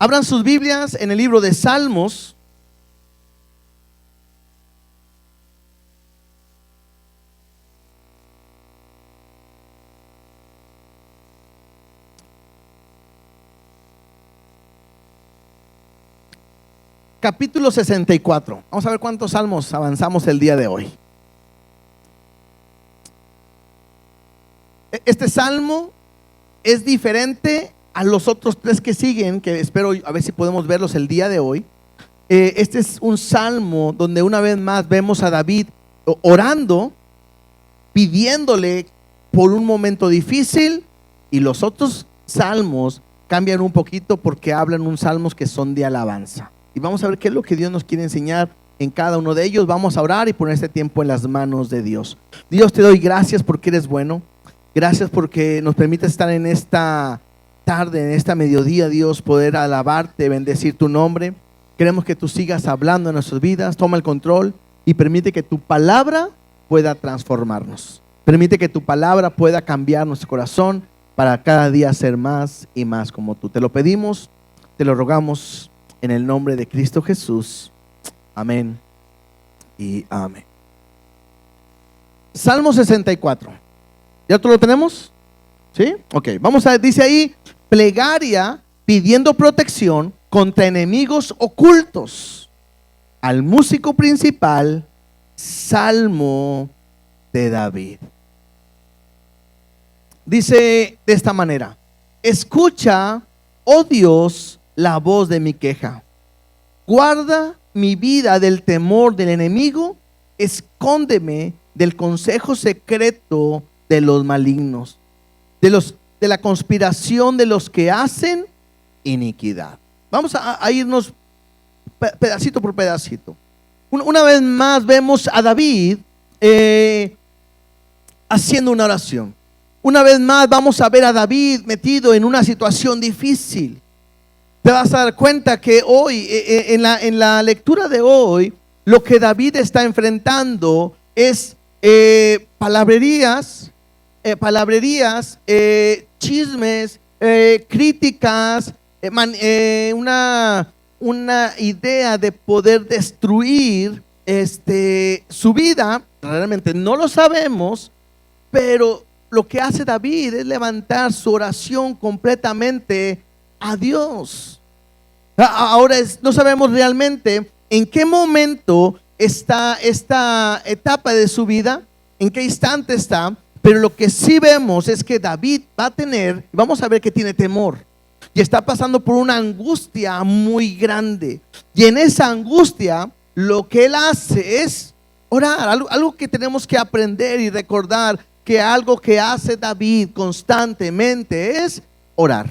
Abran sus Biblias en el libro de Salmos. Capítulo 64. Vamos a ver cuántos salmos avanzamos el día de hoy. Este salmo es diferente a los otros tres que siguen, que espero a ver si podemos verlos el día de hoy. Este es un salmo donde una vez más vemos a David orando, pidiéndole por un momento difícil, y los otros salmos cambian un poquito porque hablan unos salmos que son de alabanza. Y vamos a ver qué es lo que Dios nos quiere enseñar en cada uno de ellos. Vamos a orar y poner este tiempo en las manos de Dios. Dios, te doy gracias porque eres bueno. Gracias porque nos permites estar en esta tarde, en esta mediodía, Dios, poder alabarte, bendecir tu nombre. Queremos que tú sigas hablando en nuestras vidas. Toma el control y permite que tu palabra pueda transformarnos. Permite que tu palabra pueda cambiar nuestro corazón para cada día ser más y más como tú. Te lo pedimos, te lo rogamos en el nombre de Cristo Jesús. Amén y amén. Salmo 64. ¿Ya tú lo tenemos? ¿Sí? Ok, vamos a ver, dice ahí, plegaria pidiendo protección contra enemigos ocultos. Al músico principal, Salmo de David. Dice de esta manera: escucha, oh Dios, la voz de mi queja. Guarda mi vida del temor del enemigo. Escóndeme del consejo secreto de los malignos, de la conspiración de los que hacen iniquidad. Vamos a irnos pedacito por pedacito. Una vez más vemos a David haciendo una oración. Una vez más vamos a ver a David metido en una situación difícil. Te vas a dar cuenta que hoy, en la lectura de hoy, lo que David está enfrentando es palabrerías, chismes, críticas, una idea de poder destruir su vida. Realmente no lo sabemos, pero lo que hace David es levantar su oración completamente a Dios. Ahora no sabemos realmente en qué momento está esta etapa de su vida, en qué instante está, pero lo que sí vemos es que David va a tener, vamos a ver que tiene temor y está pasando por una angustia muy grande, y en esa angustia lo que él hace es orar. Algo que tenemos que aprender y recordar, que algo que hace David constantemente es orar.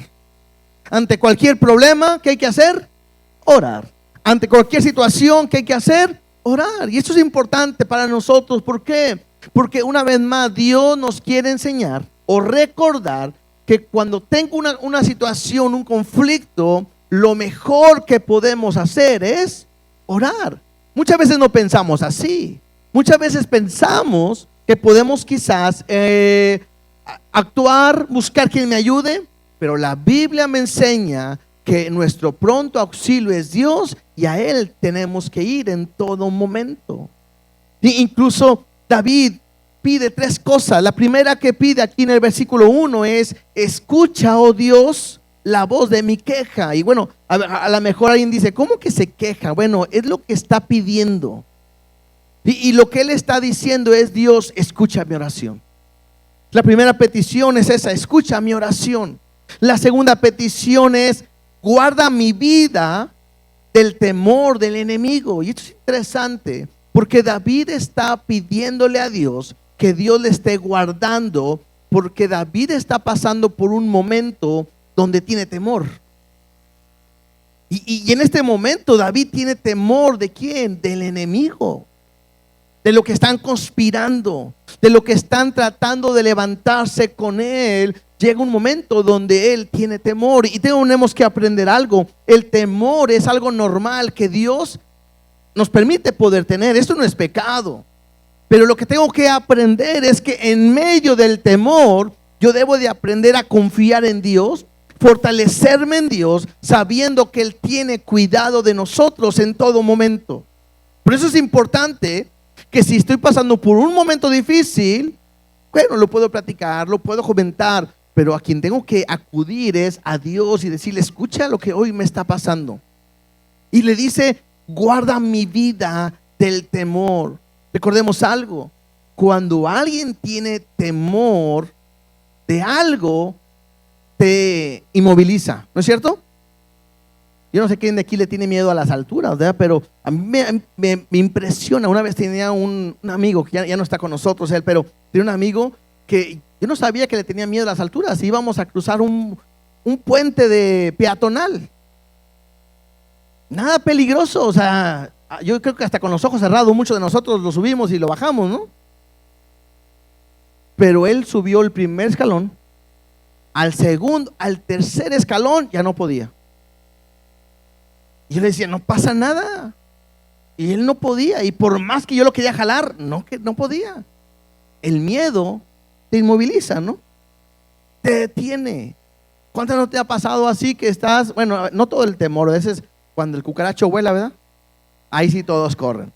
Ante cualquier problema, ¿qué hay que hacer? Orar. Ante cualquier situación, ¿qué hay que hacer? Orar. Y esto es importante para nosotros. ¿Por qué? Porque una vez más Dios nos quiere enseñar o recordar que cuando tengo una situación, un conflicto, lo mejor que podemos hacer es orar. Muchas veces no pensamos así. Muchas veces pensamos que podemos quizás actuar, buscar quien me ayude, pero la Biblia me enseña que nuestro pronto auxilio es Dios, y a Él tenemos que ir en todo momento. Y incluso David pide tres cosas. La primera que pide aquí en el versículo 1 es: escucha, oh Dios, la voz de mi queja. Y bueno, a lo mejor alguien dice, ¿cómo que se queja? Bueno, es lo que está pidiendo. Y lo que él está diciendo es: Dios, escucha mi oración. La primera petición es esa: escucha mi oración. La segunda petición es: guarda mi vida del temor del enemigo. Y esto es interesante, porque David está pidiéndole a Dios que Dios le esté guardando, porque David está pasando por un momento donde tiene temor. Y en este momento David tiene temor ¿de quién? Del enemigo, de lo que están conspirando, de lo que están tratando de levantarse con él. Llega un momento donde él tiene temor, y tenemos que aprender algo. El temor es algo normal que Dios nos permite poder tener. Esto no es pecado, pero lo que tengo que aprender es que en medio del temor yo debo de aprender a confiar en Dios, fortalecerme en Dios, sabiendo que Él tiene cuidado de nosotros en todo momento. Por eso es importante que si estoy pasando por un momento difícil, bueno, lo puedo platicar, lo puedo comentar, pero a quien tengo que acudir es a Dios y decirle: escucha lo que hoy me está pasando. Y le dice: guarda mi vida del temor. Recordemos algo: cuando alguien tiene temor de algo, te inmoviliza, ¿no es cierto? Yo no sé quién de aquí le tiene miedo a las alturas, ¿verdad? Pero a mí me impresiona. Una vez tenía un amigo que ya no está con nosotros él, pero tenía un amigo que yo no sabía que le tenía miedo a las alturas. Íbamos a cruzar un puente de peatonal. Nada peligroso, o sea, yo creo que hasta con los ojos cerrados muchos de nosotros lo subimos y lo bajamos, ¿no? Pero él subió el primer escalón, al segundo, al tercer escalón ya no podía. Y yo le decía: no pasa nada. Y él no podía, y por más que yo lo quería jalar, que no podía. El miedo te inmoviliza, ¿no? Te detiene. ¿Cuántas no te ha pasado así que estás, bueno, no todo el temor, a veces cuando el cucaracho vuela, ¿verdad? Ahí sí todos corren.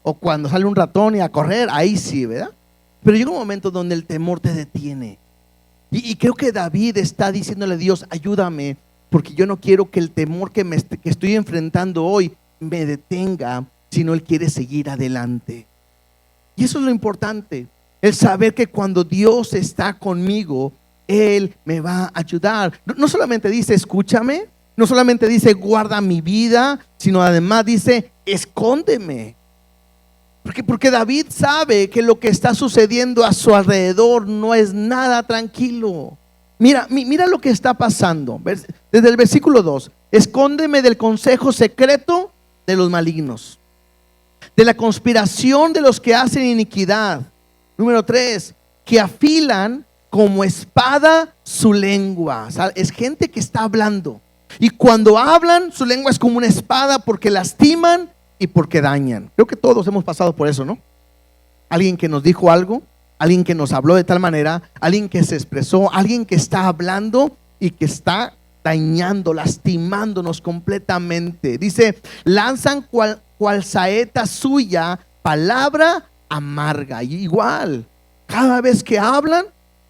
O cuando sale un ratón y a correr, ahí sí, ¿verdad? Pero llega un momento donde el temor te detiene. Y creo que David está diciéndole a Dios: ayúdame, porque yo no quiero que el temor que estoy enfrentando hoy me detenga, sino Él quiere seguir adelante. Y eso es lo importante, el saber que cuando Dios está conmigo, Él me va a ayudar. No solamente dice: escúchame, no solamente dice: guarda mi vida, sino además dice: escóndeme. Porque David sabe que lo que está sucediendo a su alrededor no es nada tranquilo. Mira lo que está pasando. Desde el versículo 2: escóndeme del consejo secreto de los malignos, de la conspiración de los que hacen iniquidad. Número 3: que afilan como espada su lengua. O sea, es gente que está hablando, y cuando hablan su lengua es como una espada, porque lastiman y porque dañan. Creo que todos hemos pasado por eso, ¿no? Alguien que nos dijo algo, alguien que nos habló de tal manera, alguien que se expresó, alguien que está hablando y que está dañando, lastimándonos completamente. Dice: lanzan cual saeta suya palabra amarga. Y igual, cada vez que hablan,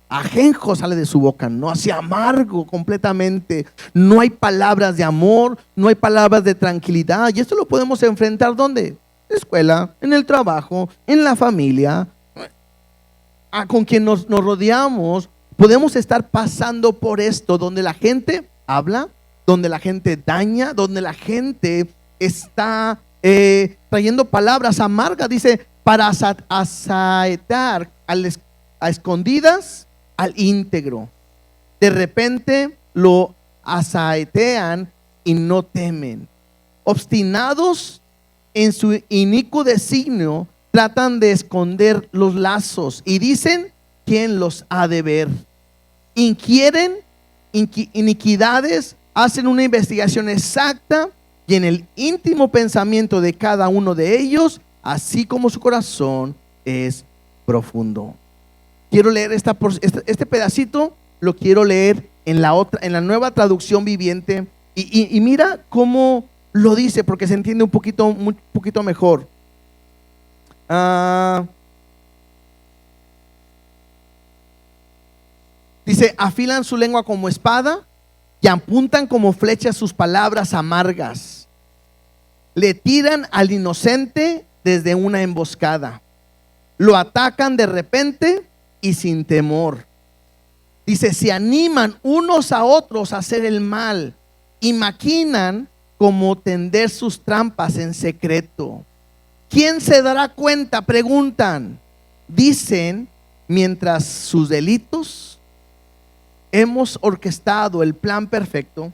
ajenjo sale de su boca, ¿no? Así amargo completamente. No hay palabras de amor, no hay palabras de tranquilidad. Y esto lo podemos enfrentar ¿dónde? En la escuela, en el trabajo, en la familia, con quien nos rodeamos. Podemos estar pasando por esto, donde la gente habla, donde la gente daña, donde la gente está trayendo palabras amargas. Dice: para asaetar a escondidas al íntegro. De repente lo asaetean y no temen. Obstinados en su inicuo designio, tratan de esconder los lazos y dicen: ¿quién los ha de ver? Inquieren iniquidades, hacen una investigación exacta, y en el íntimo pensamiento de cada uno de ellos, así como su corazón es profundo. Quiero leer este pedacito, lo quiero leer en la Nueva Traducción Viviente, y mira cómo lo dice, porque se entiende un poquito mejor. Dice: afilan su lengua como espada y apuntan como flechas sus palabras amargas. Le tiran al inocente desde una emboscada. Lo atacan de repente y sin temor. Dice: se animan unos a otros a hacer el mal y maquinan como tender sus trampas en secreto. ¿Quién se dará cuenta?, preguntan. Dicen: mientras sus delitos hemos orquestado el plan perfecto.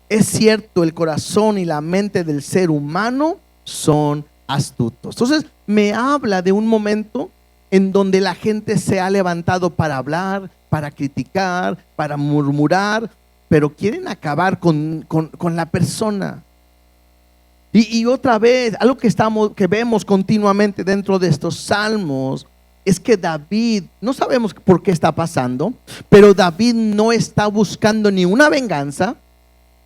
Es cierto, el corazón y la mente del ser humano son astutos. Entonces me habla de un momento en donde la gente se ha levantado para hablar, para criticar, para murmurar, pero quieren acabar con la persona. Y otra vez, algo que vemos continuamente dentro de estos salmos es que David, no sabemos por qué está pasando, pero David no está buscando ni una venganza.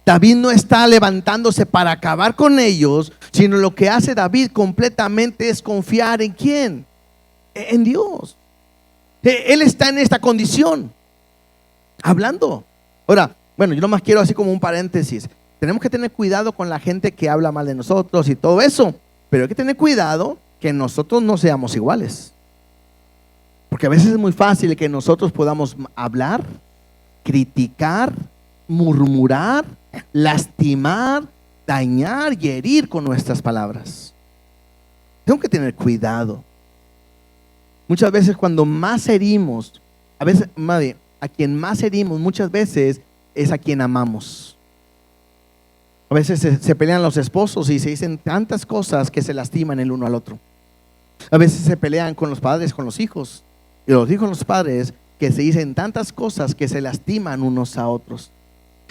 David no está levantándose para acabar con ellos, sino lo que hace David completamente es confiar en ¿quién? En Dios. Él está en esta condición, hablando. Ahora, bueno, yo nomás quiero así como un paréntesis. Tenemos que tener cuidado con la gente que habla mal de nosotros y todo eso, pero hay que tener cuidado que nosotros no seamos iguales. Porque a veces es muy fácil que nosotros podamos hablar, criticar, murmurar, lastimar, dañar y herir con nuestras palabras. Tengo que tener cuidado. Muchas veces cuando más herimos, a veces, madre, a quien más herimos muchas veces es a quien amamos. A veces se pelean los esposos y se dicen tantas cosas que se lastiman el uno al otro. A veces se pelean con los padres, con los hijos, y los hijos con los padres, que se dicen tantas cosas que se lastiman unos a otros.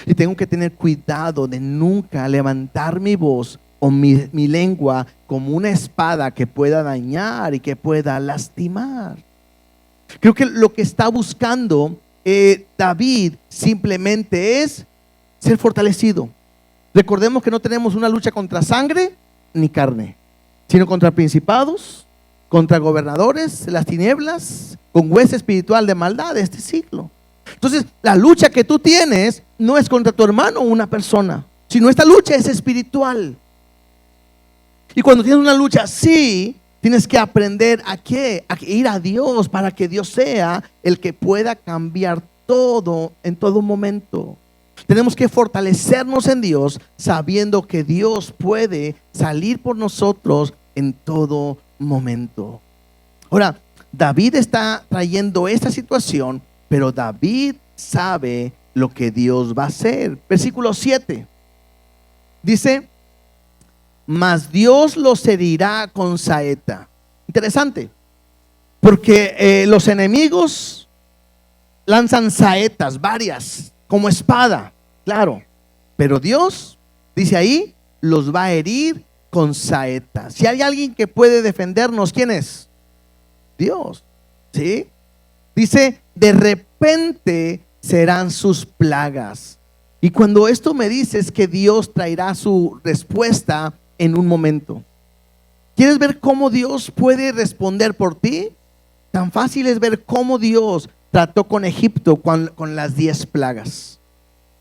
Y tengo que tener cuidado de nunca levantar mi voz o mi lengua como una espada que pueda dañar y que pueda lastimar. Creo que lo que está buscando David simplemente es ser fortalecido. Recordemos que no tenemos una lucha contra sangre ni carne, sino contra principados, contra gobernadores, las tinieblas, con hueste espiritual de maldad de este siglo. Entonces, la lucha que tú tienes no es contra tu hermano o una persona, sino esta lucha es espiritual. Y cuando tienes una lucha así, tienes que aprender a qué, a ir a Dios para que Dios sea el que pueda cambiar todo en todo momento. Tenemos que fortalecernos en Dios, sabiendo que Dios puede salir por nosotros en todo momento. Ahora, David está trayendo esta situación, pero David sabe lo que Dios va a hacer. Versículo 7 dice: mas Dios los herirá con saeta. Interesante, porque los enemigos lanzan saetas varias, como espada, claro, pero Dios, dice ahí, los va a herir con saetas. Si hay alguien que puede defendernos, ¿quién es? Dios, ¿sí? Dice, de repente serán sus plagas. Y cuando esto me dice es que Dios traerá su respuesta en un momento. ¿Quieres ver cómo Dios puede responder por ti? Tan fácil es ver cómo Dios trató con Egipto con las 10 plagas.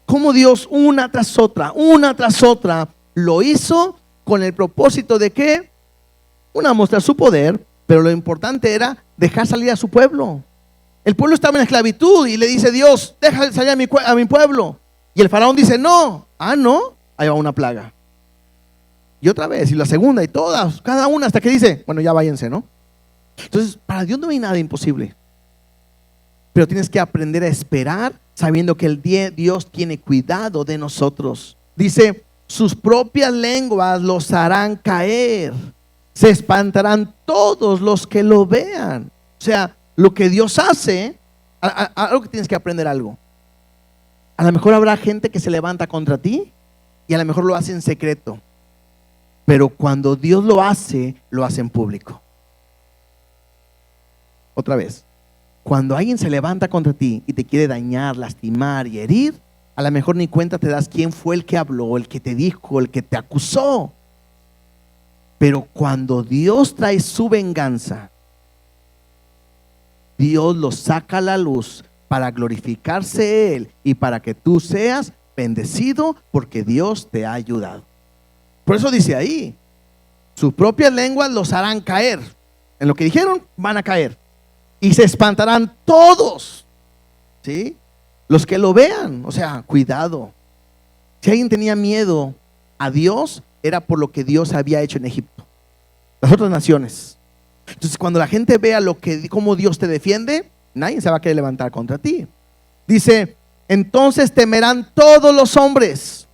Cómo Dios una tras otra lo hizo con el propósito de que, mostrar su poder, pero lo importante era dejar salir a su pueblo. El pueblo estaba en esclavitud y le dice Dios, deja salir a mi pueblo. Y el faraón dice no, ahí va una plaga. Y otra vez, y la segunda, y todas, cada una, hasta que dice, bueno, ya váyanse, ¿no? Entonces, para Dios no hay nada imposible. Pero tienes que aprender a esperar, sabiendo que Dios tiene cuidado de nosotros. Dice, sus propias lenguas los harán caer. Se espantarán todos los que lo vean. O sea, lo que Dios hace, algo que tienes que aprender algo. A lo mejor habrá gente que se levanta contra ti y a lo mejor lo hace en secreto. Pero cuando Dios lo hace en público. Otra vez, cuando alguien se levanta contra ti y te quiere dañar, lastimar y herir, a lo mejor ni cuenta te das quién fue el que habló, el que te dijo, el que te acusó. Pero cuando Dios trae su venganza, Dios lo saca a la luz para glorificarse Él y para que tú seas bendecido porque Dios te ha ayudado. Por eso dice ahí, sus propias lenguas los harán caer. En lo que dijeron, van a caer. Y se espantarán todos, ¿sí? Los que lo vean. O sea, cuidado. Si alguien tenía miedo a Dios, era por lo que Dios había hecho en Egipto, las otras naciones. Entonces, cuando la gente vea cómo Dios te defiende, nadie se va a querer levantar contra ti. Dice, entonces temerán todos los hombres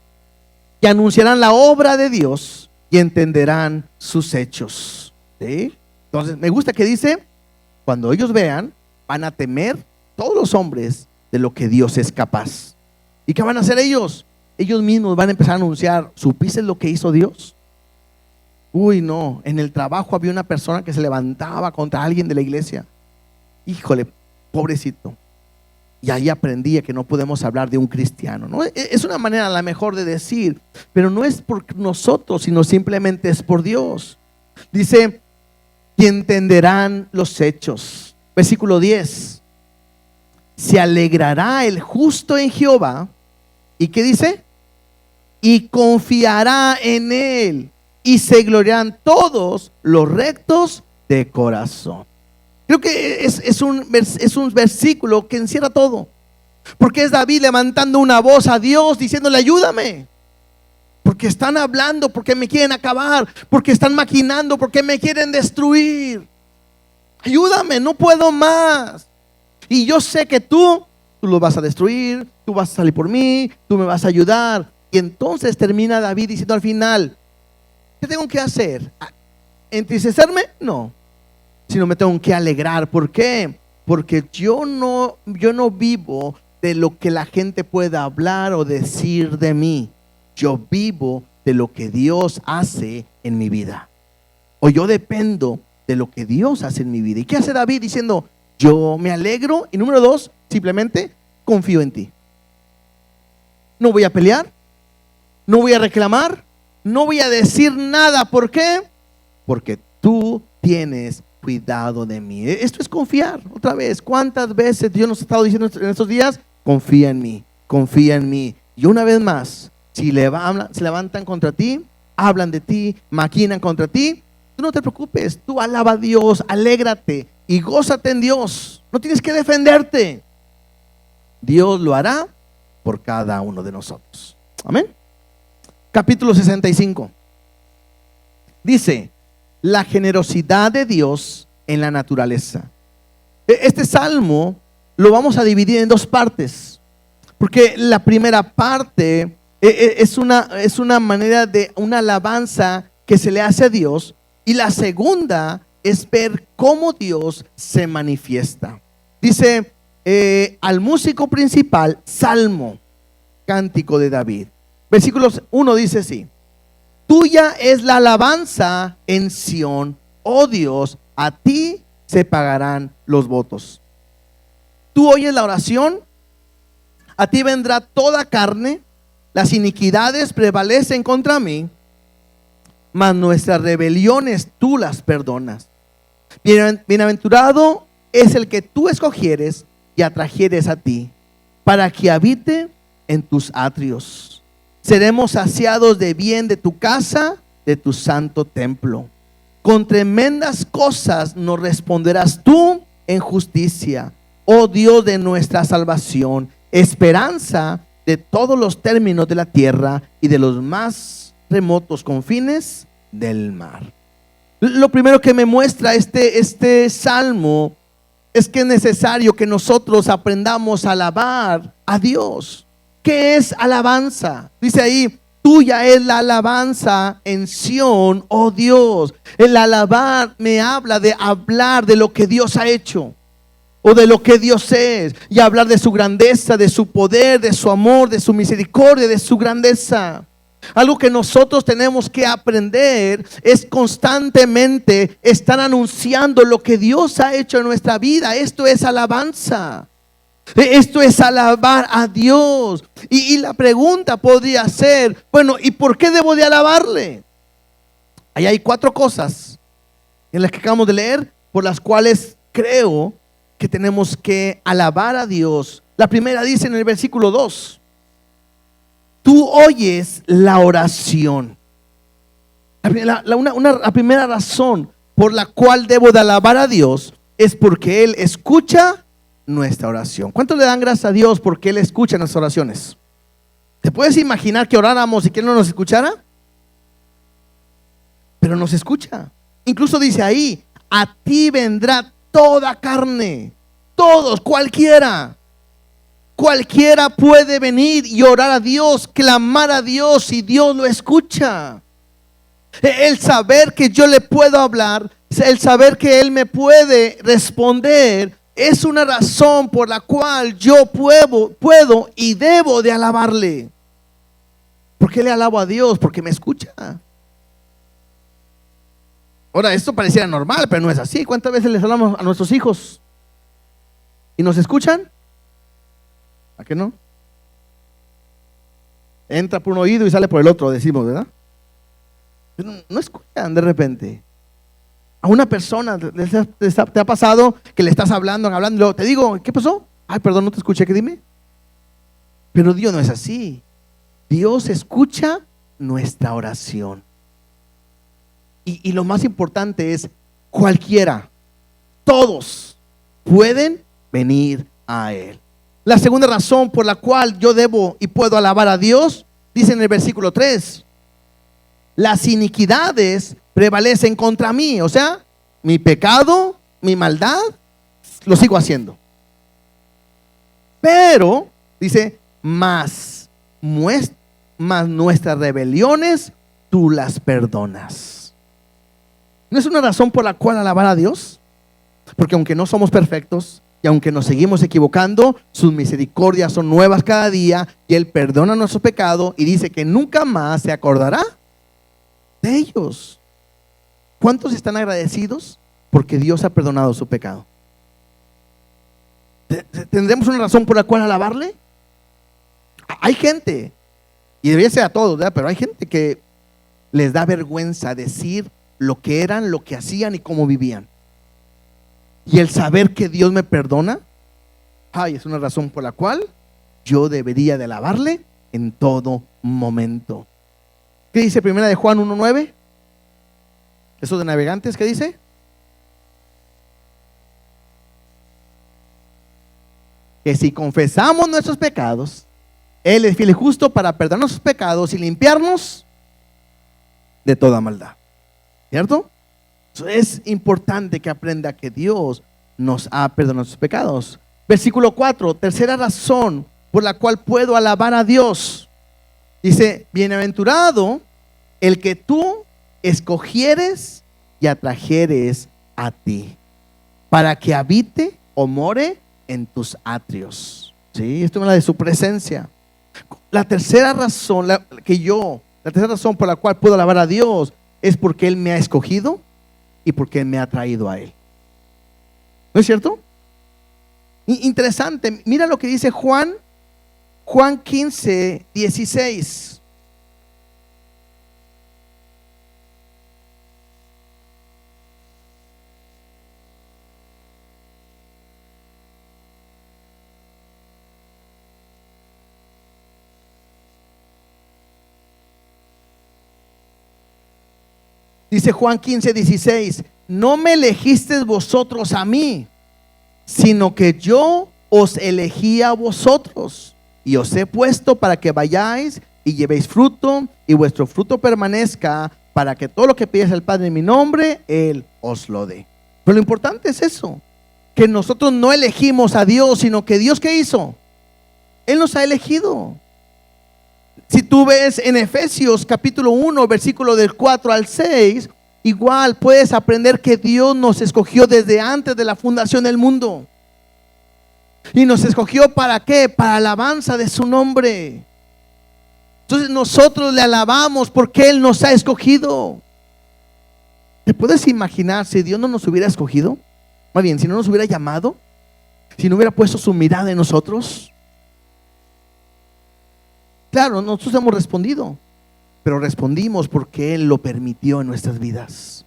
y anunciarán la obra de Dios y entenderán sus hechos. ¿Sí? Entonces, me gusta que dice, cuando ellos vean, van a temer todos los hombres de lo que Dios es capaz. ¿Y qué van a hacer ellos? Ellos mismos van a empezar a anunciar, ¿supiste lo que hizo Dios? Uy, no, en el trabajo había una persona que se levantaba contra alguien de la iglesia. híjole, pobrecito. Y ahí aprendí que no podemos hablar de un cristiano, ¿no? Es una manera a la mejor de decir, pero no es por nosotros, sino simplemente es por Dios. Dice, y entenderán los hechos. Versículo 10. Se alegrará el justo en Jehová. ¿Y qué dice? Y confiará en él. Y se gloriarán todos los rectos de corazón. Creo que es un versículo que encierra todo. Porque es David levantando una voz a Dios diciéndole, ayúdame. Porque están hablando, porque me quieren acabar, porque están maquinando, porque me quieren destruir. Ayúdame, no puedo más. Y yo sé que tú lo vas a destruir, tú vas a salir por mí, tú me vas a ayudar. Y entonces termina David diciendo al final, ¿qué tengo que hacer? ¿Entristecerme? No. Sino me tengo que alegrar. ¿Por qué? Porque yo no vivo de lo que la gente pueda hablar o decir de mí. Yo vivo de lo que Dios hace en mi vida. O yo dependo de lo que Dios hace en mi vida. ¿Y qué hace David? Diciendo, yo me alegro. Y número 2, simplemente confío en ti. No voy a pelear, no voy a reclamar, no voy a decir nada. ¿Por qué? Porque tú tienes cuidado de mí. Esto es confiar. Otra vez, ¿cuántas veces Dios nos ha estado diciendo en estos días? Confía en mí, confía en mí. Y una vez más, si se levantan contra ti, hablan de ti, maquinan contra ti, tú no te preocupes, tú alaba a Dios, alégrate y gózate en Dios. No tienes que defenderte. Dios lo hará por cada uno de nosotros. Amén. Capítulo 65. Dice, la generosidad de Dios en la naturaleza. Este salmo lo vamos a dividir en 2 partes. Porque la primera parte es una manera de una alabanza que se le hace a Dios. Y la segunda es ver cómo Dios se manifiesta. Dice al músico principal, salmo, cántico de David. Versículos 1 dice así: tuya es la alabanza en Sión, oh Dios, a ti se pagarán los votos. Tú oyes la oración, a ti vendrá toda carne, las iniquidades prevalecen contra mí, mas nuestras rebeliones tú las perdonas. Bienaventurado es el que tú escogieres y atrajeres a ti, para que habite en tus atrios. Seremos saciados de bien de tu casa, de tu santo templo. Con tremendas cosas nos responderás tú en justicia, oh Dios de nuestra salvación, esperanza de todos los términos de la tierra y de los más remotos confines del mar. Lo primero que me muestra este salmo es que es necesario que nosotros aprendamos a alabar a Dios. ¿Qué es alabanza? Dice ahí, tuya es la alabanza en Sión, oh Dios. El alabar me habla de hablar de lo que Dios ha hecho o de lo que Dios es, y hablar de su grandeza, de su poder, de su amor, de su misericordia, de su grandeza. Algo que nosotros tenemos que aprender es constantemente estar anunciando lo que Dios ha hecho en nuestra vida. Esto es alabanza. Esto es alabar a Dios. Y la pregunta podría ser, bueno, ¿y por qué debo de alabarle? Ahí hay 4 cosas en las que acabamos de leer, por las cuales creo que tenemos que alabar a Dios. La primera dice en el versículo 2: tú oyes la oración. La primera razón por la cual debo de alabar a Dios es porque Él escucha nuestra oración. ¿Cuánto le dan gracias a Dios porque Él escucha nuestras oraciones? ¿Te puedes imaginar que oráramos y que Él no nos escuchara? Pero nos escucha. Incluso dice ahí, a ti vendrá toda carne. Todos, cualquiera puede venir y orar a Dios, clamar a Dios, y Dios lo escucha. El saber que yo le puedo hablar, el saber que Él me puede responder, es una razón por la cual yo puedo y debo de alabarle. ¿Por qué le alabo a Dios? Porque me escucha. Ahora, esto pareciera normal, pero no es así. ¿Cuántas veces les hablamos a nuestros hijos? ¿Y nos escuchan? ¿A qué no? Entra por un oído y sale por el otro, decimos, ¿verdad? Pero no escuchan de repente. A una persona te ha pasado que le estás hablando, y luego te digo, ¿qué pasó? Ay, perdón, no te escuché, ¿qué dime? Pero Dios no es así. Dios escucha nuestra oración. Y lo más importante es, cualquiera, todos pueden venir a Él. La segunda razón por la cual yo debo y puedo alabar a Dios, dice en el versículo 3, las iniquidades prevalecen contra mí. O sea, mi pecado, mi maldad, lo sigo haciendo. Pero, dice, más nuestras rebeliones tú las perdonas. ¿No es una razón por la cual alabar a Dios? Porque aunque no somos perfectos y aunque nos seguimos equivocando, sus misericordias son nuevas cada día y Él perdona nuestro pecado y dice que nunca más se acordará de ellos. ¿Cuántos están agradecidos porque Dios ha perdonado su pecado? ¿Tendremos una razón por la cual alabarle? Hay gente, y debería ser a todos, ¿verdad? Pero hay gente que les da vergüenza decir lo que eran, lo que hacían y cómo vivían. Y el saber que Dios me perdona, es una razón por la cual yo debería de alabarle en todo momento. ¿Qué dice primera de Juan 1:9? Eso de navegantes, ¿qué dice? Que si confesamos nuestros pecados, Él es fiel y justo para perdonar nuestros pecados y limpiarnos de toda maldad. ¿Cierto? Eso es importante que aprenda que Dios nos ha perdonado sus pecados. Versículo 4, tercera razón por la cual puedo alabar a Dios. Dice, bienaventurado el que tú escogieres y atrajeres a ti, para que habite o more en tus atrios. ¿Sí? Esto es la de su presencia. La tercera razón por la cual puedo alabar a Dios es porque Él me ha escogido y porque Él me ha traído a Él. ¿No es cierto? Interesante. Mira lo que dice Juan 15:16. Dice Juan 15:16, no me elegisteis vosotros a mí, sino que yo os elegí a vosotros y os he puesto para que vayáis y llevéis fruto y vuestro fruto permanezca, para que todo lo que pidáis al Padre en mi nombre, Él os lo dé. Pero lo importante es eso, que nosotros no elegimos a Dios, sino que Dios, ¿qué hizo? Él nos ha elegido. Si tú ves en Efesios capítulo 1, versículo del 4 al 6, igual puedes aprender que Dios nos escogió desde antes de la fundación del mundo. Y nos escogió ¿para qué? Para alabanza de su nombre. Entonces nosotros le alabamos porque Él nos ha escogido. ¿Te puedes imaginar si Dios no nos hubiera escogido? Más bien, si no nos hubiera llamado, si no hubiera puesto su mirada en nosotros. Claro, nosotros hemos respondido, pero respondimos porque Él lo permitió en nuestras vidas.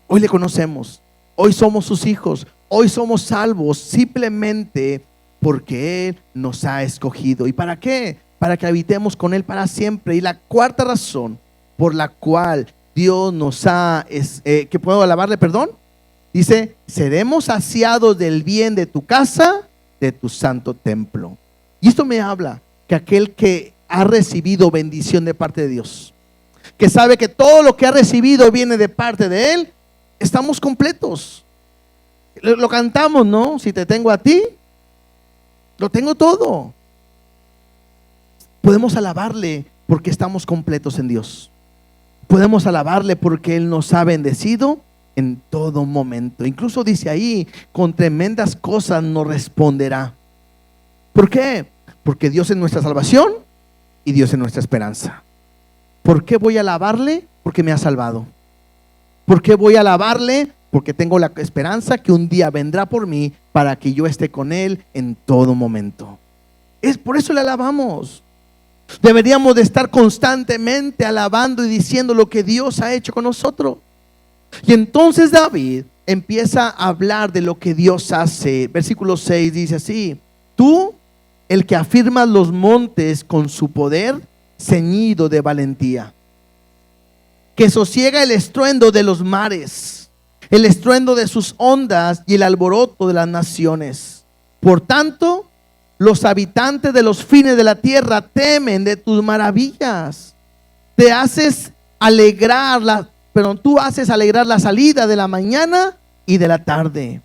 Hoy le conocemos, hoy somos sus hijos, hoy somos salvos simplemente porque Él nos ha escogido. ¿Y para qué? Para que habitemos con Él para siempre. Y la cuarta razón por la cual Dios nos ha, que puedo alabarle, perdón, dice, seremos saciados del bien de tu casa, de tu santo templo. Y esto me habla que aquel que ha recibido bendición de parte de Dios, que sabe que todo lo que ha recibido viene de parte de Él, estamos completos. Lo cantamos, ¿no? Si te tengo a ti, lo tengo todo. Podemos alabarle porque estamos completos en Dios. Podemos alabarle porque Él nos ha bendecido en todo momento. Incluso dice ahí, con tremendas cosas nos responderá. ¿Por qué? Porque Dios es nuestra salvación y Dios es nuestra esperanza. ¿Por qué voy a alabarle? Porque me ha salvado. ¿Por qué voy a alabarle? porque tengo la esperanza que un día vendrá por mí para que yo esté con Él en todo momento. Es por eso le alabamos. Deberíamos de estar constantemente alabando y diciendo lo que Dios ha hecho con nosotros. Y entonces David empieza a hablar de lo que Dios hace. Versículo 6 dice así: tú, el que afirmas los montes con su poder, ceñido de valentía, que sosiega el estruendo de los mares, el estruendo de sus ondas y el alboroto de las naciones. Por tanto, los habitantes de los fines de la tierra temen de tus maravillas. Tú haces alegrar la salida de la mañana y de la tarde.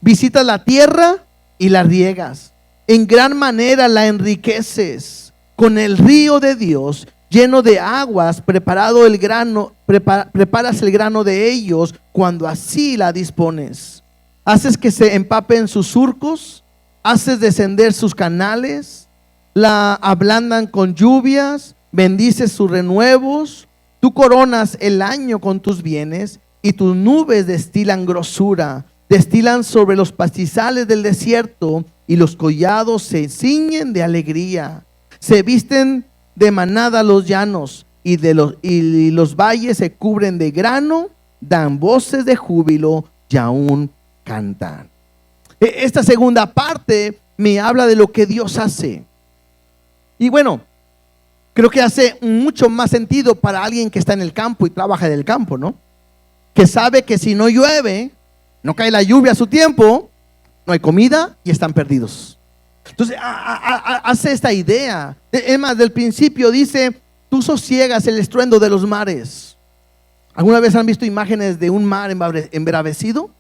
Visitas la tierra y la riegas. En gran manera la enriqueces. Con el río de Dios lleno de aguas, preparas el grano de ellos cuando así la dispones. Haces que se empapen sus surcos, haces descender sus canales, la ablandan con lluvias, bendices sus renuevos. Tú coronas el año con tus bienes y tus nubes destilan grosura, destilan sobre los pastizales del desierto y los collados se ciñen de alegría. Se visten de manada los llanos y los valles se cubren de grano, dan voces de júbilo y aún cantan. Esta segunda parte me habla de lo que Dios hace. Y bueno, creo que hace mucho más sentido para alguien que está en el campo y trabaja en el campo, ¿no? Que sabe que si no llueve, no cae la lluvia a su tiempo, no hay comida y están perdidos. Entonces hace esta idea. Es más, del principio dice: tú sosiegas el estruendo de los mares. ¿Alguna vez han visto imágenes de un mar embravecido?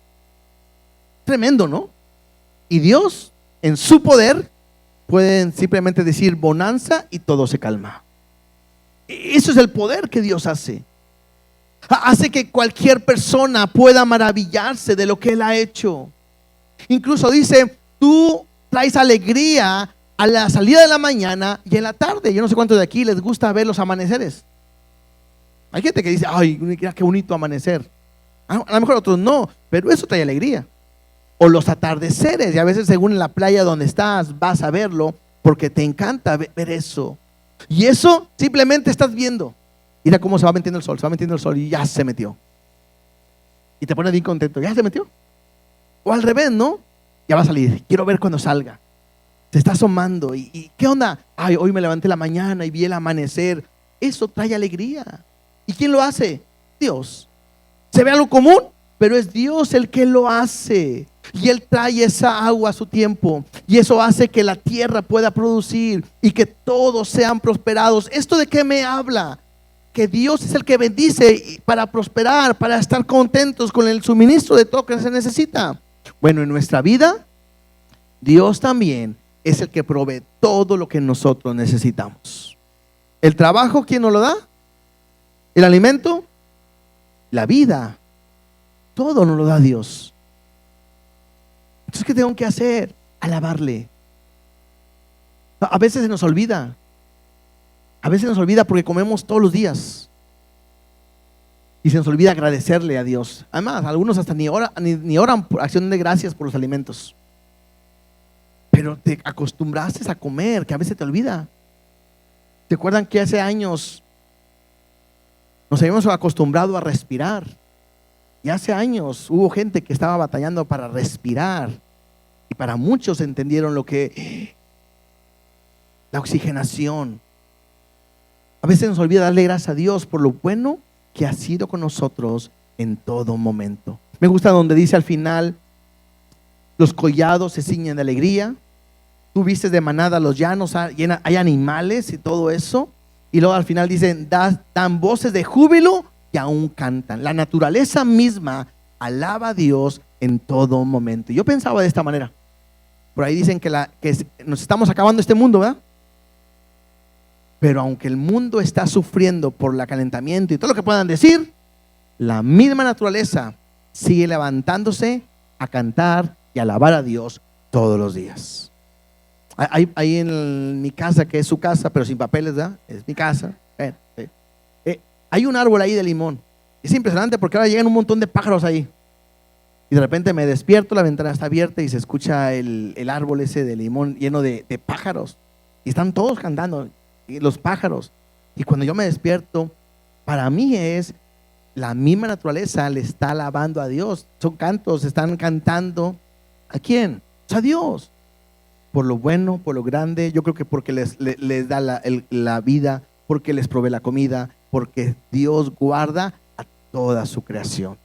Tremendo, ¿no? Y Dios, en su poder, pueden simplemente decir bonanza y todo se calma. Eso es el poder que Dios hace. Hace que cualquier persona pueda maravillarse de lo que Él ha hecho. Incluso dice: tú traes alegría a la salida de la mañana y en la tarde. Yo no sé cuántos de aquí les gusta ver los amaneceres. Hay gente que dice: ay, qué bonito amanecer. A lo mejor otros no, pero eso trae alegría. O los atardeceres, y a veces según en la playa donde estás vas a verlo porque te encanta ver eso. Y eso simplemente estás viendo. Mira cómo se va metiendo el sol y ya se metió. Y te pones bien contento, ya se metió. O al revés, ¿no? Ya va a salir, quiero ver cuando salga. Se está asomando y ¿qué onda? Ay, hoy me levanté la mañana y vi el amanecer. Eso trae alegría. ¿Y quién lo hace? Dios. Se ve algo común, pero es Dios el que lo hace. Y Él trae esa agua a su tiempo. Y eso hace que la tierra pueda producir y que todos sean prosperados. ¿Esto de qué me habla? Que Dios es el que bendice para prosperar, para estar contentos con el suministro de todo que se necesita. Bueno, en nuestra vida, Dios también es el que provee todo lo que nosotros necesitamos. El trabajo, ¿quién nos lo da? El alimento, la vida, todo nos lo da Dios. Entonces, ¿qué tengo que hacer? Alabarle. A veces se nos olvida. A veces nos olvida porque comemos todos los días. Y se nos olvida agradecerle a Dios. Además, algunos hasta ni oran por acción de gracias por los alimentos. Pero te acostumbraste a comer, que a veces te olvida. ¿Te acuerdan que hace años nos habíamos acostumbrado a respirar? Y hace años hubo gente que estaba batallando para respirar. Y para muchos entendieron lo que la oxigenación. A veces nos olvida darle gracias a Dios por lo bueno que ha sido con nosotros en todo momento. Me gusta donde dice al final: los collados se ciñen de alegría. Tú vistes de manada los llanos, hay animales y todo eso. Y luego al final dicen: dan voces de júbilo y aún cantan. La naturaleza misma alaba a Dios en todo momento. Yo pensaba de esta manera. Por ahí dicen que nos estamos acabando este mundo, ¿verdad? Pero aunque el mundo está sufriendo por el calentamiento y todo lo que puedan decir, la misma naturaleza sigue levantándose a cantar y alabar a Dios todos los días. Ahí en mi casa, que es su casa, pero sin papeles, ¿verdad? Es mi casa. Hay un árbol ahí de limón. Es impresionante porque ahora llegan un montón de pájaros ahí. y de repente me despierto, la ventana está abierta y se escucha el árbol ese de limón lleno de pájaros. Y están todos cantando, y los pájaros. Y cuando yo me despierto, para mí es la misma naturaleza, le está alabando a Dios. Son cantos, están cantando. ¿A quién? Pues a Dios. Por lo bueno, por lo grande. Yo creo que porque les da la vida, porque les provee la comida, porque Dios guarda a toda su creación.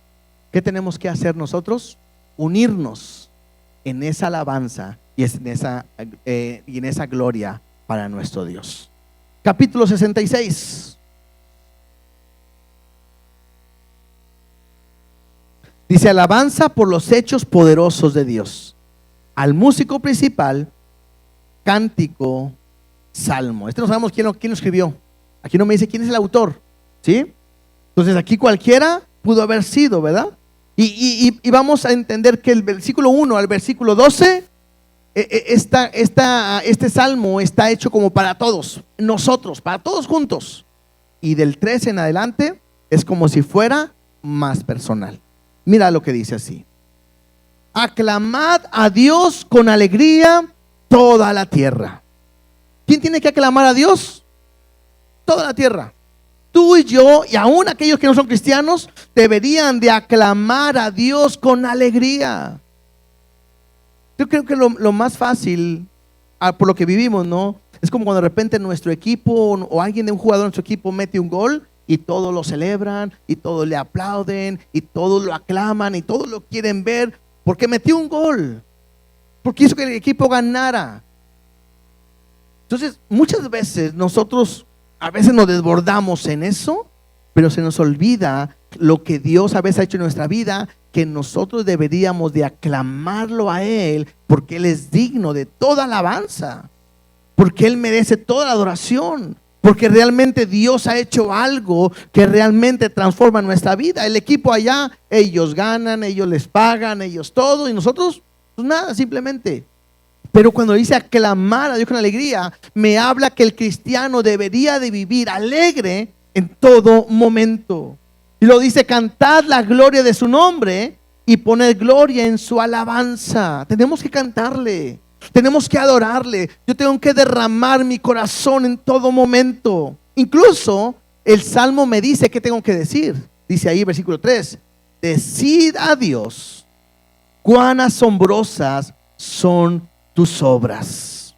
¿Qué tenemos que hacer nosotros? Unirnos en esa alabanza y en esa gloria para nuestro Dios. Capítulo 66. Dice: alabanza por los hechos poderosos de Dios. Al músico principal, cántico, salmo. No sabemos quién lo escribió. Aquí no me dice quién es el autor, ¿sí? Entonces aquí cualquiera pudo haber sido, ¿verdad? Y vamos a entender que el versículo 1 al versículo 12, este salmo está hecho como para todos, nosotros, para todos juntos. Y del 13 en adelante es como si fuera más personal. Mira lo que dice así: aclamad a Dios con alegría toda la tierra. ¿Quién tiene que aclamar a Dios? Toda la tierra. Tú y yo, y aún aquellos que no son cristianos, deberían de aclamar a Dios con alegría. Yo creo que lo más fácil, por lo que vivimos, ¿no? Es como cuando de repente nuestro equipo o alguien de un jugador de nuestro equipo mete un gol y todos lo celebran y todos le aplauden y todos lo aclaman y todos lo quieren ver porque metió un gol, porque hizo que el equipo ganara. Entonces, muchas veces nosotros a veces nos desbordamos en eso, pero se nos olvida lo que Dios a veces ha hecho en nuestra vida, que nosotros deberíamos de aclamarlo a Él, porque Él es digno de toda alabanza, porque Él merece toda la adoración, porque realmente Dios ha hecho algo que realmente transforma nuestra vida. El equipo allá, ellos ganan, ellos les pagan, ellos todo, y nosotros, pues nada, simplemente. Pero cuando dice aclamar a Dios con alegría, me habla que el cristiano debería de vivir alegre en todo momento. Y lo dice: cantad la gloria de su nombre y poner gloria en su alabanza. Tenemos que cantarle, tenemos que adorarle. Yo tengo que derramar mi corazón en todo momento. Incluso el Salmo me dice qué tengo que decir. Dice ahí versículo 3: decid a Dios cuán asombrosas son tus obras.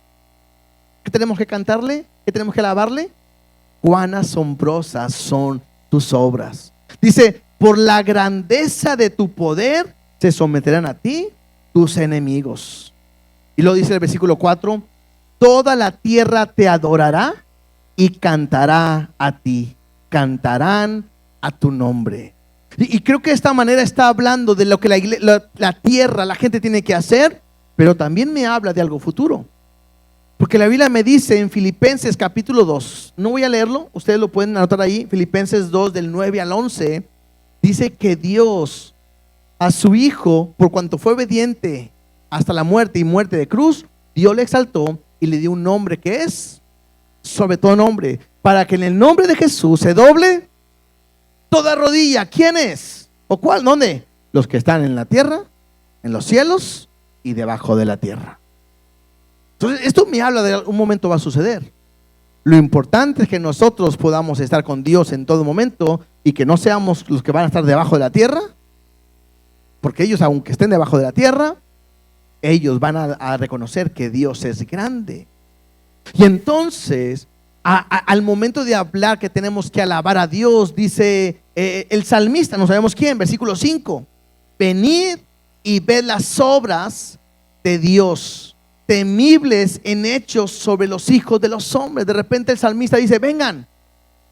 ¿Qué tenemos que cantarle? ¿Qué tenemos que alabarle? Cuán asombrosas son tus obras. Dice: por la grandeza de tu poder se someterán a ti tus enemigos. Y lo dice el versículo 4: toda la tierra te adorará y cantará a ti, cantarán a tu nombre. Y creo que de esta manera está hablando de lo que la tierra, la gente tiene que hacer, pero también me habla de algo futuro. Porque la Biblia me dice en Filipenses capítulo 2, no voy a leerlo, ustedes lo pueden anotar ahí, Filipenses 2 del 9 al 11, dice que Dios a su Hijo, por cuanto fue obediente hasta la muerte y muerte de cruz, Dios le exaltó y le dio un nombre que es sobre todo nombre, para que en el nombre de Jesús se doble toda rodilla. ¿Quién es? ¿O cuál? ¿Dónde? Los que están en la tierra, en los cielos y debajo de la tierra. Entonces esto me habla de un momento va a suceder. Lo importante es que nosotros podamos estar con Dios en todo momento y que no seamos los que van a estar debajo de la tierra, porque ellos, aunque estén debajo de la tierra, ellos van a reconocer que Dios es grande. Y entonces al momento de hablar que tenemos que alabar a Dios, dice el salmista, no sabemos quién, versículo 5: venid y ved las obras de Dios, temibles en hechos sobre los hijos de los hombres. De repente el salmista dice: vengan,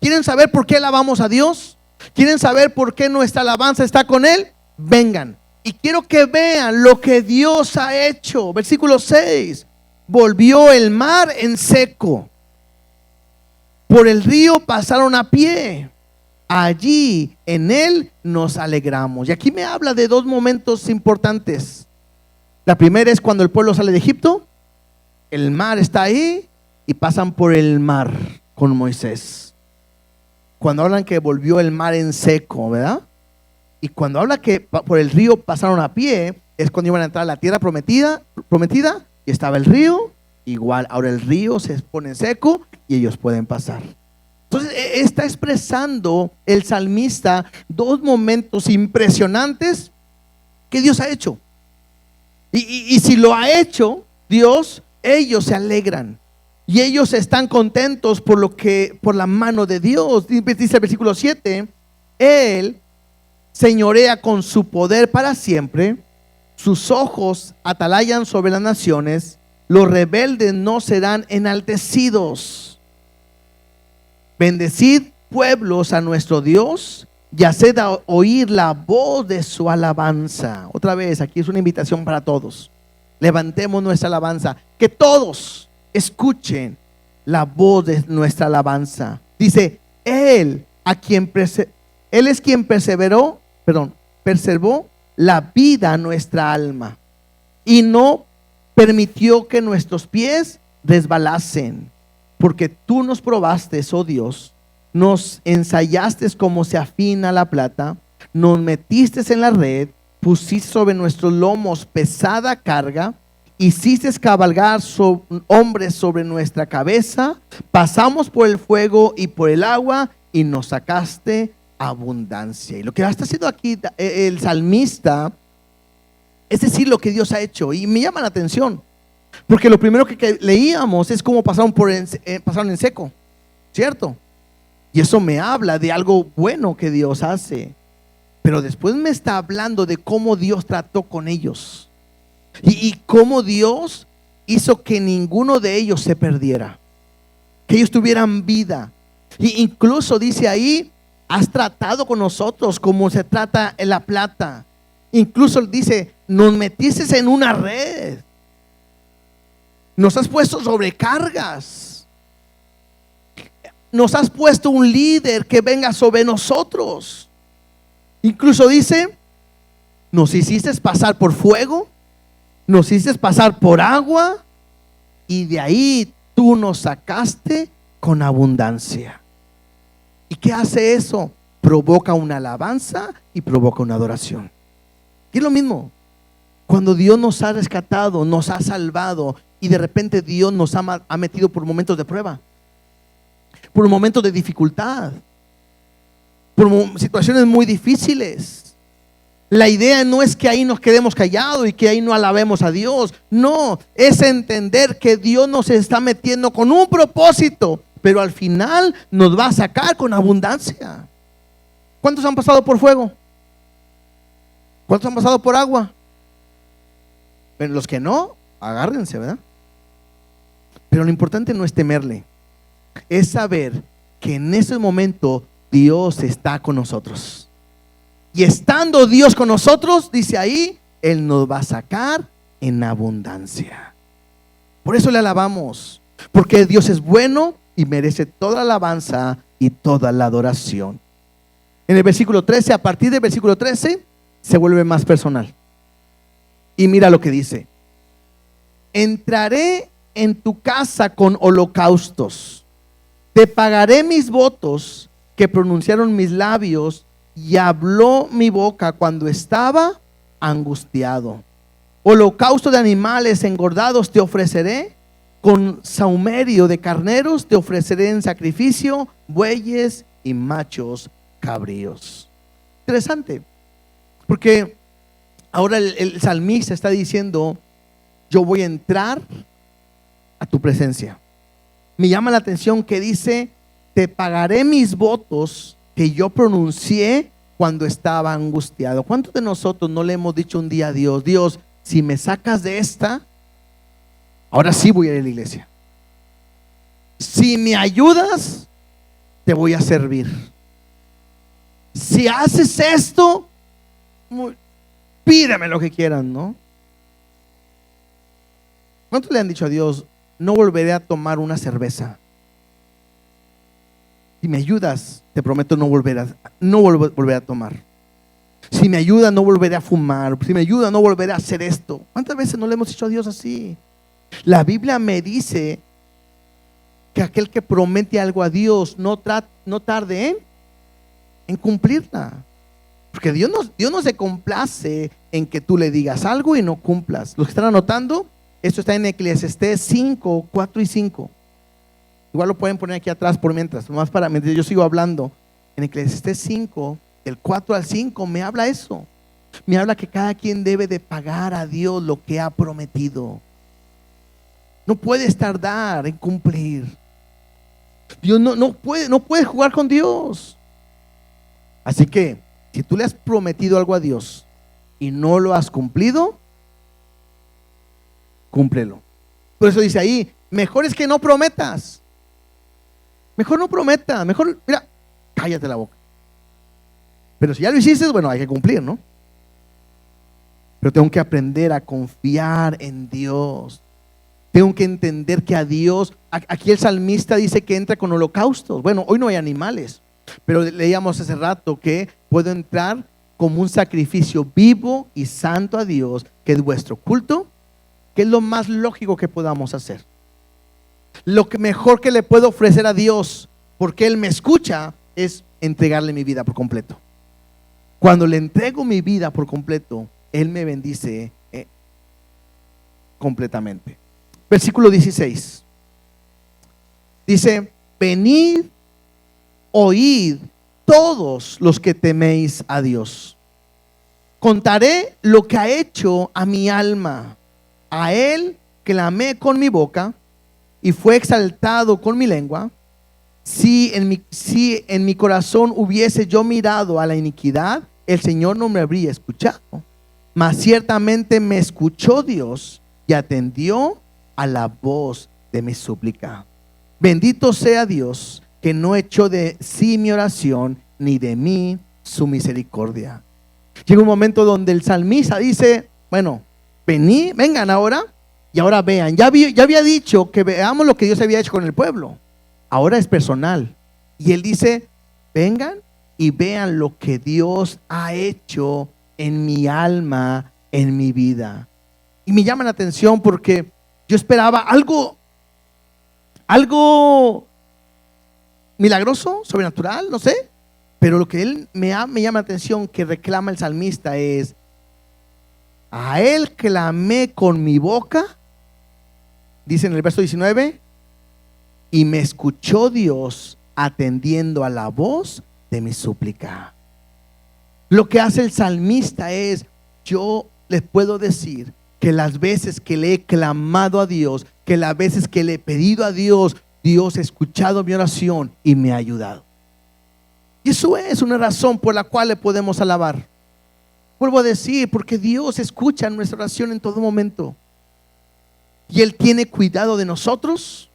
¿quieren saber por qué alabamos a Dios? ¿Quieren saber por qué nuestra alabanza está con Él? Vengan, y quiero que vean lo que Dios ha hecho. Versículo 6: volvió el mar en seco, por el río pasaron a pie, allí en Él nos alegramos. Y aquí me habla de dos momentos importantes. La primera es cuando el pueblo sale de Egipto, el mar está ahí y pasan por el mar con Moisés. Cuando hablan que volvió el mar en seco, ¿verdad? Y cuando habla que por el río pasaron a pie, es cuando iban a entrar a la tierra prometida, y estaba el río, igual ahora el río se pone seco y ellos pueden pasar. Entonces está expresando el salmista dos momentos impresionantes que Dios ha hecho. Y si lo ha hecho Dios, ellos se alegran y ellos están contentos por la mano de Dios. Dice el versículo 7, Él señorea con su poder para siempre, sus ojos atalayan sobre las naciones, los rebeldes no serán enaltecidos. Bendecid pueblos a nuestro Dios y haced oír la voz de su alabanza. Otra vez, aquí es una invitación para todos. Levantemos nuestra alabanza, que todos escuchen la voz de nuestra alabanza. Dice, Él es quien preservó la vida a nuestra alma y no permitió que nuestros pies resbalasen. Porque tú nos probaste, oh Dios, nos ensayaste como se afina la plata, nos metiste en la red, pusiste sobre nuestros lomos pesada carga, hiciste cabalgar hombres sobre nuestra cabeza, pasamos por el fuego y por el agua y nos sacaste abundancia. Y lo que está haciendo aquí el salmista es decir lo que Dios ha hecho, y me llama la atención. Porque lo primero que leíamos es cómo pasaron en seco, ¿cierto? Y eso me habla de algo bueno que Dios hace. Pero después me está hablando de cómo Dios trató con ellos. Y cómo Dios hizo que ninguno de ellos se perdiera. Que ellos tuvieran vida. Y incluso dice ahí, has tratado con nosotros como se trata en la plata. Incluso dice, nos metiste en una red. Nos has puesto sobrecargas. Nos has puesto un líder que venga sobre nosotros. Incluso dice, nos hiciste pasar por fuego, nos hiciste pasar por agua, y de ahí tú nos sacaste con abundancia. ¿Y qué hace eso? Provoca una alabanza y provoca una adoración. Y es lo mismo. Cuando Dios nos ha rescatado, nos ha salvado, y de repente Dios nos ha metido por momentos de prueba, por momentos de dificultad, por situaciones muy difíciles. La idea no es que ahí nos quedemos callados y que ahí no alabemos a Dios. No, es entender que Dios nos está metiendo con un propósito, pero al final nos va a sacar con abundancia. ¿Cuántos han pasado por fuego? ¿Cuántos han pasado por agua? Pero los que no, agárrense, ¿verdad? Pero lo importante no es temerle, es saber que en ese momento Dios está con nosotros. Y estando Dios con nosotros, dice ahí, Él nos va a sacar en abundancia. Por eso le alabamos, porque Dios es bueno y merece toda la alabanza y toda la adoración. En el versículo 13, a partir del versículo 13, se vuelve más personal. Y mira lo que dice: entraré en tu casa con holocaustos, te pagaré mis votos que pronunciaron mis labios y habló mi boca cuando estaba angustiado. Holocausto de animales engordados te ofreceré, con sahumerio de carneros te ofreceré en sacrificio, bueyes y machos cabríos. Interesante, porque ahora el salmista está diciendo: yo voy a entrar a tu presencia. Me llama la atención que dice: te pagaré mis votos que yo pronuncié cuando estaba angustiado. ¿Cuántos de nosotros no le hemos dicho un día a Dios: Dios, si me sacas de esta, ahora sí voy a ir a la iglesia? Si me ayudas, te voy a servir. Si haces esto, pídeme lo que quieran, ¿no? ¿Cuántos le han dicho a Dios: no volveré a tomar una cerveza? Si me ayudas, te prometo no volver a tomar. Si me ayudas, no volveré a fumar. Si me ayudas, no volveré a hacer esto. ¿Cuántas veces no le hemos dicho a Dios así? La Biblia me dice que aquel que promete algo a Dios no tarde en cumplirla. Porque Dios no se complace en que tú le digas algo y no cumplas. Los que están anotando, esto está en Eclesiastés 5, 4 y 5. Igual lo pueden poner aquí atrás por mientras yo sigo hablando. En Eclesiastés 5, del 4 al 5, me habla eso. Me habla que cada quien debe de pagar a Dios lo que ha prometido. No puedes tardar en cumplir. Dios no puede jugar con Dios. Así que si tú le has prometido algo a Dios y no lo has cumplido, cúmplelo. Por eso dice ahí, mejor es que no prometas. Mejor no prometas. Mejor, mira, cállate la boca. Pero si ya lo hiciste, bueno, hay que cumplir, ¿no? Pero tengo que aprender a confiar en Dios. Tengo que entender que a Dios, aquí el salmista dice que entra con holocaustos. Bueno, hoy no hay animales, pero leíamos hace rato que puedo entrar como un sacrificio vivo y santo a Dios, que es vuestro culto, que es lo más lógico que podamos hacer. Lo que mejor que le puedo ofrecer a Dios, porque Él me escucha, es entregarle mi vida por completo. Cuando le entrego mi vida por completo, Él me bendice completamente. Versículo 16. Dice, venid, oíd todos los que teméis a Dios. Contaré lo que ha hecho a mi alma. A Él clamé con mi boca y fue exaltado con mi lengua. Si en mi corazón hubiese yo mirado a la iniquidad, el Señor no me habría escuchado. Mas ciertamente me escuchó Dios y atendió a la voz de mi súplica. Bendito sea Dios, que no echó de sí mi oración, ni de mí su misericordia. Llega un momento donde el salmista dice, bueno, vengan ahora y ahora vean. Ya había dicho que veamos lo que Dios había hecho con el pueblo. Ahora es personal. Y él dice, vengan y vean lo que Dios ha hecho en mi alma, en mi vida. Y me llama la atención porque yo esperaba algo milagroso, sobrenatural, no sé. Pero lo que me llama la atención que reclama el salmista es, a Él clamé con mi boca, dice en el verso 19, y me escuchó Dios atendiendo a la voz de mi súplica. Lo que hace el salmista es, yo les puedo decir que las veces que le he clamado a Dios, que las veces que le he pedido a Dios, Dios ha escuchado mi oración y me ha ayudado. Y eso es una razón por la cual le podemos alabar. Vuelvo a decir, porque Dios escucha nuestra oración en todo momento. Y Él tiene cuidado de nosotros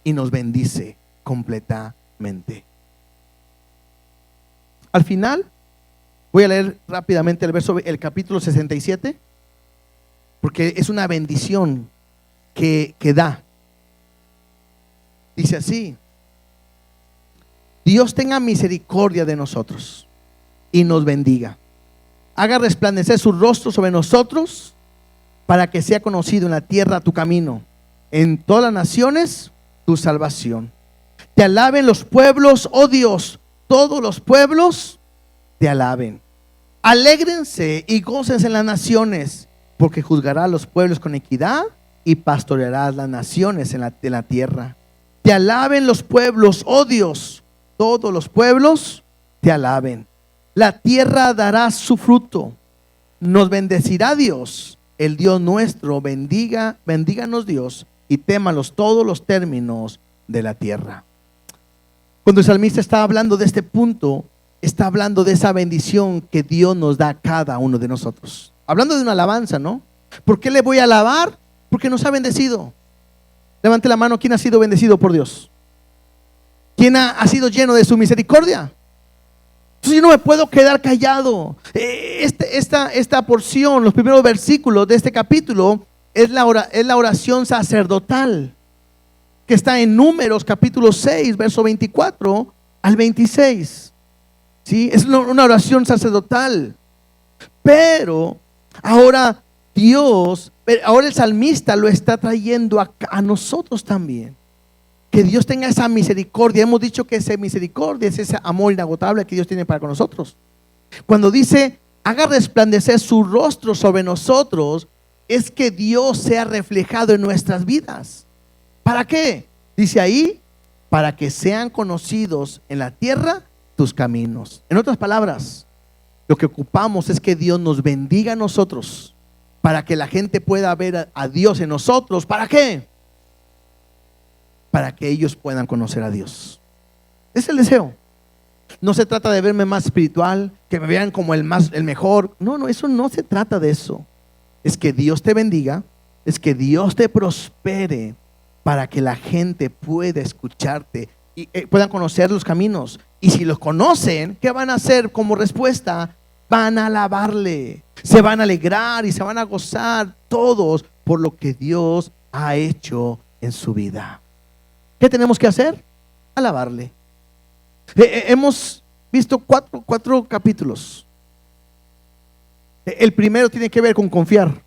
y nos bendice completamente. Al final, voy a leer rápidamente el capítulo 67, porque es una bendición que da. Dice así: Dios tenga misericordia de nosotros y nos bendiga. Haga resplandecer su rostro sobre nosotros, para que sea conocido en la tierra tu camino, en todas las naciones tu salvación. Te alaben los pueblos, oh Dios, todos los pueblos te alaben. Alégrense y gócense en las naciones, porque juzgarás a los pueblos con equidad y pastorearás las naciones en la tierra. Te alaben los pueblos, oh Dios, todos los pueblos te alaben. La tierra dará su fruto. Nos bendecirá Dios, el Dios nuestro. Bendíganos Dios, y témalos todos los términos de la tierra. Cuando el salmista está hablando de este punto, está hablando de esa bendición que Dios nos da a cada uno de nosotros. Hablando de una alabanza, ¿no? ¿Por qué le voy a alabar? Porque nos ha bendecido. Levante la mano, ¿quién ha sido bendecido por Dios? ¿Quién ha sido lleno de su misericordia? Entonces yo no me puedo quedar callado. Esta porción, los primeros versículos de este capítulo, es la oración sacerdotal, que está en Números capítulo 6, verso 24 al 26. ¿Sí? Es una oración sacerdotal. Pero ahora el salmista lo está trayendo a nosotros también. Que Dios tenga esa misericordia. Hemos dicho que esa misericordia es ese amor inagotable que Dios tiene para con nosotros. Cuando dice, haga resplandecer su rostro sobre nosotros, es que Dios sea reflejado en nuestras vidas. ¿Para qué? Dice ahí, para que sean conocidos en la tierra tus caminos. En otras palabras, lo que ocupamos es que Dios nos bendiga a nosotros, para que la gente pueda ver a Dios en nosotros. ¿Para qué? Para que ellos puedan conocer a Dios. Es el deseo. No se trata de verme más espiritual, que me vean como el mejor. No, eso no se trata de eso. Es que Dios te bendiga, es que Dios te prospere, para que la gente pueda escucharte y puedan conocer los caminos. Y si los conocen, ¿qué van a hacer como respuesta? Van a alabarle, se van a alegrar y se van a gozar todos por lo que Dios ha hecho en su vida. ¿Qué tenemos que hacer? Alabarle. Hemos visto cuatro capítulos. El primero tiene que ver con confiar,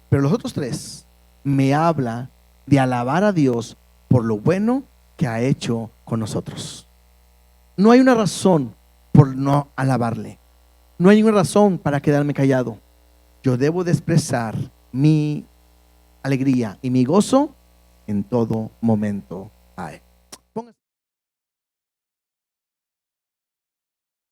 pero los otros tres me habla de alabar a Dios por lo bueno que ha hecho con nosotros. No hay una razón por no alabarle. No hay una razón para quedarme callado. Yo debo de expresar mi alegría y mi gozo en todo momento a Él.